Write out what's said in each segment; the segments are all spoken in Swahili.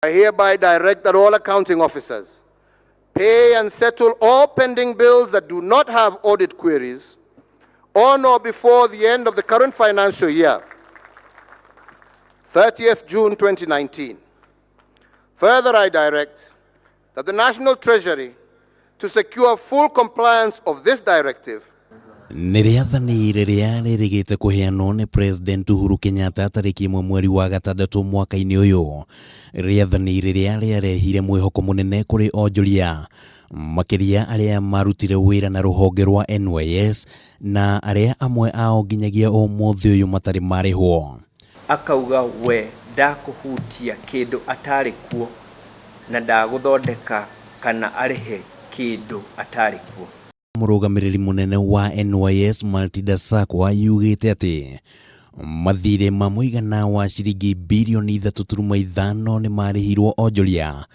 I hereby direct that all accounting officers pay and settle all pending bills that do not have audit queries on or before the end of the current financial year, 30th June 2019. Further, I direct that the National Treasury, to secure full compliance of this directive, Ni riathani riria ririgite kuheanwo ni President Uhuru Kenyatta tariki 1 mweri wa gatandatu mwaka-ini uyu. Riathani riria riarehire mwihoko munene kuri onjoria, makiria aria marutire wira na ruhonge rwa NYS na aria amwe ao nginyagia umuthi uyu matari marihwo. Akauga we ndakuhutia kindu atari kuo na ndaguthondeka kana arihe kindu atari kuo. Murugamiriri munene wa NYS Mateta yugite ati mathire ma muigana wa ciringi bilioni 3.5 ni marihirwo onjoria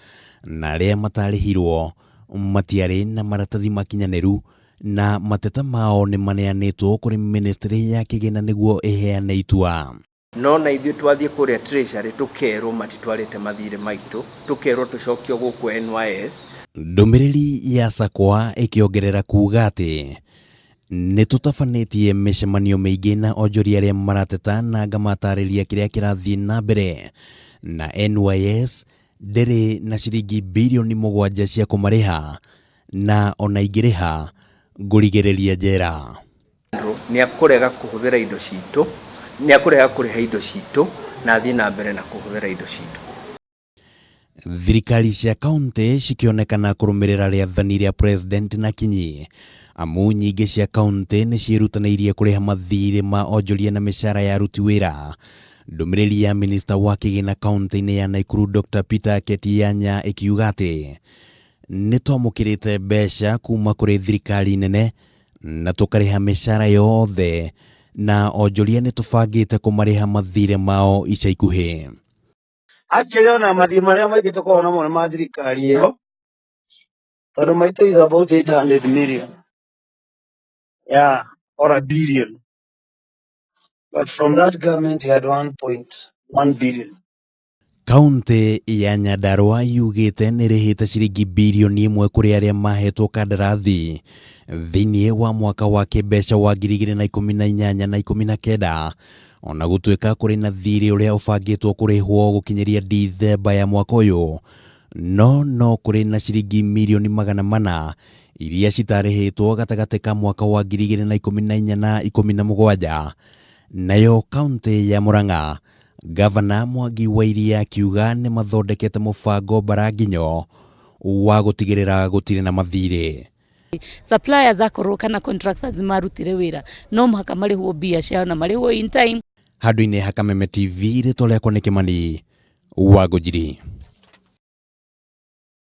na aria matarihirwo matiari na maratathi makinyaniru na mateta mao ni maneanitwo kuri ministry ya kigina niguo iheane itua. No na ithuĩ twathie kuria treasury tukerwo matitwarite mathire maitu, tukerwo tucokio guku NYS. Ndumiriri ya sakwa ikiongerera kuuga ati ni tutafanĩtie mĩcemanio mĩingĩ na onjoria aria marateta na ngamatarĩria kĩrĩa kĩrathiĩ na mbere, na NYS ndĩrĩ na ciringi bilioni 7 cia kũmarĩha na ona ingĩrĩha ngũrigĩrĩria njera. Ni akurega kuhuthira indo citu, ni akurega kuriha indo citu na athie na mbere na kuhuthira indo citu. Thirikari cia kaunti cikionekana kurumirira riathani ria President na kinyi, amu nyingi cia kaunti ni cirutanĩirie kuriha mathirĩ ma onjoria na mĩcara ya aruti wĩra. Ndumiriri ya minista wa kigina kaunti-inĩ ya Nakuru Dr. Peter Ketianya ikiuga ati ni twamũkĩrĩte mbeca kuma kuri thirikari nene na tukariha mĩcara yothe na onjoria ni tubangĩte kumariha mathirĩ mao ica ikuhĩ. Actually, na mathirĩ maria maingĩ tukoragwo namo nĩ ma thirikari ĩyo, tondũ maitũ is about 800 million, or a billion, but from that government he had 1.1 billion. Kaunti ya Nyandarua yugite nirihite ciringi bilioni 1 kuri aria mahetwo kandarathi thiini wa mwaka wa kĩmbeca wa 2018 na 19, ona gũtuĩka kuri na thirĩ uria ũbangĩtwo kurihwo gũkinyeria Dithemba ya mwaka uyu, no kuri na ciringi milioni 400 iria citarĩhĩtwo gatagatĩ ka mwaka wa 2014 na 17. Nayo kaunti ya Murang'a, Gavana Mwangi wa Iria akiuga ni mathondekete mũbango baranginyo wa gũtigĩrĩra gũtirĩ na mathirĩ. Suppliers akorwo kana contractors marutire wira no mũhaka marĩhwo mbia ciao na marĩhwo in time. Handũ-inĩ ha Kameme TV, rĩtwa rĩakwa nĩ Kimani wa Ngũnjiri.